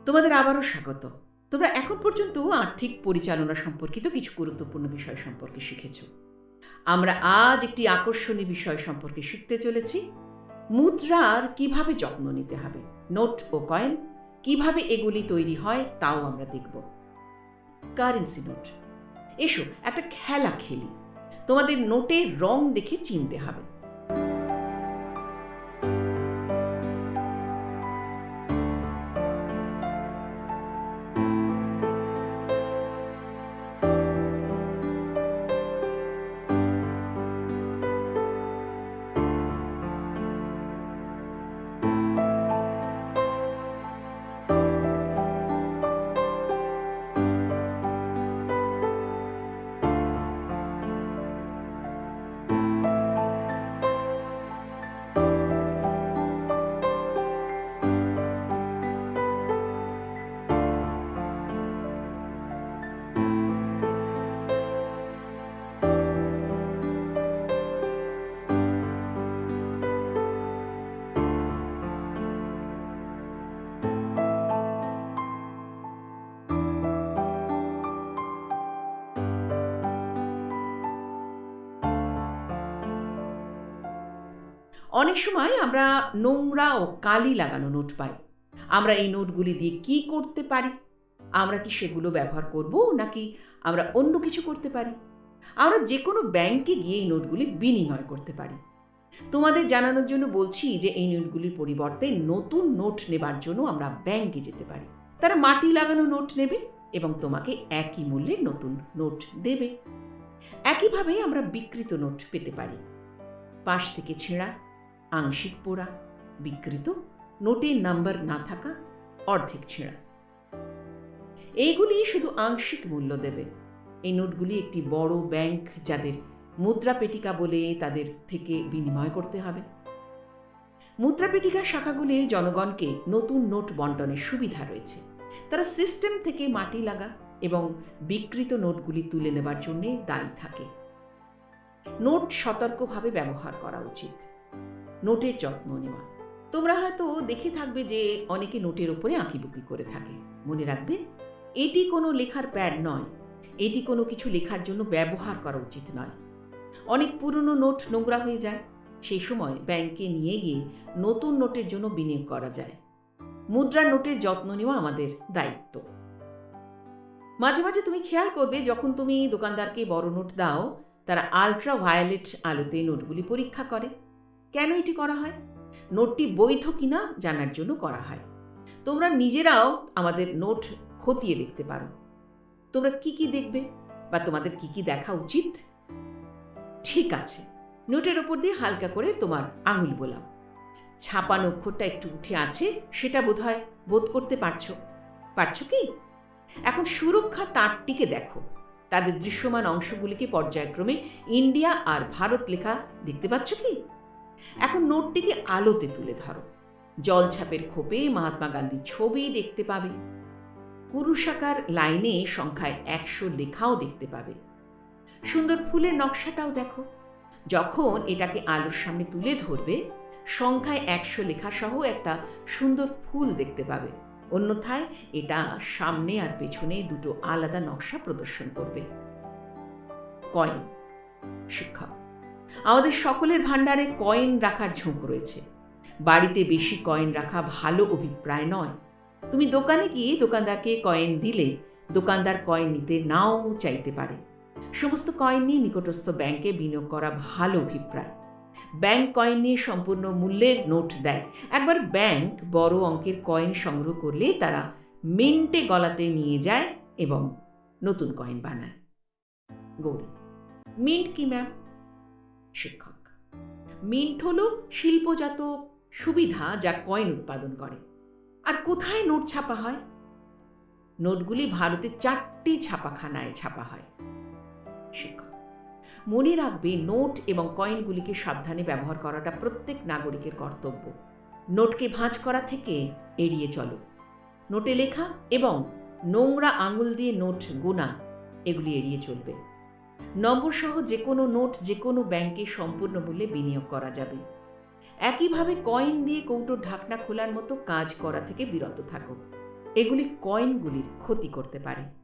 তোমাদের আবারও স্বাগত। তোমরা এখন পর্যন্ত আর্থিক পরিচালনা সম্পর্কিত কিছু গুরুত্বপূর্ণ বিষয় সম্পর্কে শিখেছ। আমরা আজ একটি আকর্ষণীয় বিষয় সম্পর্কে শিখতে চলেছি। মুদ্রার কিভাবে যত্ন নিতে হবে, নোট ও কয়েন কিভাবে এগুলি তৈরি হয় তাও আমরা দেখব। Currency note. এসো একটা খেলা খেলি। তোমাদের নোটের রং দেখে চিনতে হবে। অনেক সময় আমরা নোংরা ও কালি লাগানো নোট পাই। আমরা এই নোটগুলি দিয়ে কি করতে পারি? আমরা কি সেগুলো ব্যবহার করব, নাকি আমরা অন্য কিছু করতে পারি? আমরা যে কোনো ব্যাংকে গিয়ে এই নোটগুলি বিনিময় করতে পারি। তোমাদের জানানোর জন্য বলছি যে এই নোটগুলির পরিবর্তে নতুন নোট নেবার জন্য আমরা ব্যাংকে যেতে পারি। তারা মাটি লাগানো নোট নেবে এবং তোমাকে একই মূল্যের নতুন নোট দেবে। একইভাবে আমরা বিকৃত নোট পেতে পারি। পাশ থেকে ছেঁড়া, আংশিক পোড়া, বিকৃত, নোটের নাম্বার না থাকা, অর্ধেক ছেঁড়া। এইগুলি শুধু আংশিক মূল্য দেবে। এই নোটগুলি একটি বড় ব্যাংক, যাদের মুদ্রা পেটিকা বলে, তাদের থেকে বিনিময় করতে হবে। মুদ্রা পেটিকা শাখাগুলির জনগণকে নতুন নোট বন্টনের সুবিধা রয়েছে। তারা সিস্টেম থেকে মাটি লাগা এবং বিকৃত নোটগুলি তুলে নেবার জন্য দায়ী থাকে। নোট সতর্কভাবে ব্যবহার করা উচিত। নোটের যত্ন নেওয়া। তোমরা হয়তো দেখে থাকবে যে অনেকে নোটের ওপরে আঁকিবুকি করে থাকে। মনে রাখবে, এটি কোনো লেখার প্যাড নয়। এটি কোনো কিছু লেখার জন্য ব্যবহার করা উচিত নয়। অনেক পুরনো নোট নোংরা হয়ে যায়। সেই সময় ব্যাংকে নিয়ে গিয়ে নতুন নোটের জন্য বিনিয়োগ করা যায়। মুদ্রা নোটের যত্ন নেওয়া আমাদের দায়িত্ব। মাঝে মাঝে তুমি খেয়াল করবে, যখন তুমি দোকানদারকে বড় নোট দাও, তারা আলট্রা ভায়োলেট আলোতে নোটগুলি পরীক্ষা করে। কেন এটি করা হয়? নোটটি বৈধ কিনা জানার জন্য করা হয়। তোমরা নিজেরাও আমাদের নোট খতিয়ে দেখতে পারো। তোমরা কি কি দেখবে, বা তোমাদের কি কি দেখা উচিত? ঠিক আছে, নোটের ওপর দিয়ে হালকা করে তোমার আঙুল বোলাও। ছাপানো অক্ষরটা একটু উঠে আছে, সেটা বোধহয় বোধ করতে পারছো কি? এখন সুরক্ষা তারটিকে দেখো। তাদের দৃশ্যমান অংশগুলিকে পর্যায়ক্রমে ইন্ডিয়া আর ভারত লেখা দেখতে পাচ্ছ কি? এখন নোটটিকে আলোতে তুলে ধরো। জলছাপের খোপে মহাত্মা গান্ধীর ছবি দেখতে পাবে। কুরুশাকার লাইনে সংখ্যায় 100 লেখাও দেখতে পাবে। সুন্দর ফুলের নকশাটাও দেখো। যখন এটাকে আলোর সামনে তুলে ধরবে, সংখ্যায় 100 লেখা সহ একটা সুন্দর ফুল দেখতে পাবে। অন্যথায় এটা সামনে আর পেছনে দুটো আলাদা নকশা প্রদর্শন করবে। কয়েন। শিক্ষক, আমাদের সকলের ভাণ্ডারে কয়েন রাখার ঝোঁক রয়েছে। বাড়িতে বেশি কয়েন রাখা ভালো অভিপ্রায় নয়। তুমি দোকানে গিয়ে দোকানদারকে কয়েন দিলে দোকানদার কয়েন নিতে নাও চাইতে পারে। সমস্ত কয়েন নিয়ে নিকটস্থ ব্যাংকে বিনিয়োগ করা ভালো অভিপ্রায়। ব্যাংক কয়েন নিয়ে সম্পূর্ণ মূল্যের নোট দেয়। একবার ব্যাংক বড় অঙ্কের কয়েন সংগ্রহ করলে তারা মিন্টে গলাতে নিয়ে যায় এবং নতুন কয়েন বানায়। গৌরী, মিন্ট কি ম্যাম? শিক্ষক, মিন্ট হলো শিল্পজাত সুবিধা যা কয়েন উৎপাদন করে। আর কোথায় নোট ছাপা হয়? নোটগুলি ভারতের 4টি ছাপাখানায় ছাপা হয়। শিক্ষক, মনে রাখবে, নোট এবং কয়েনগুলিকে সাবধানে ব্যবহার করাটা প্রত্যেক নাগরিকের কর্তব্য। নোটকে ভাঁজ করা থেকে এড়িয়ে চলো। নোটে লেখা এবং নোংরা আঙুল দিয়ে নোট গোনা, এগুলি এড়িয়ে চলবে। নম্বর সহ যে কোনো নোট যে কোনো ব্যাংকে সম্পূর্ণ মূল্যে বিনিয়োগ করা যাবে। একইভাবে কয়েন দিয়ে কৌটোর ঢাকনা খোলার মতো কাজ করা থেকে বিরত থাকো। এগুলি কয়েনগুলির ক্ষতি করতে পারে।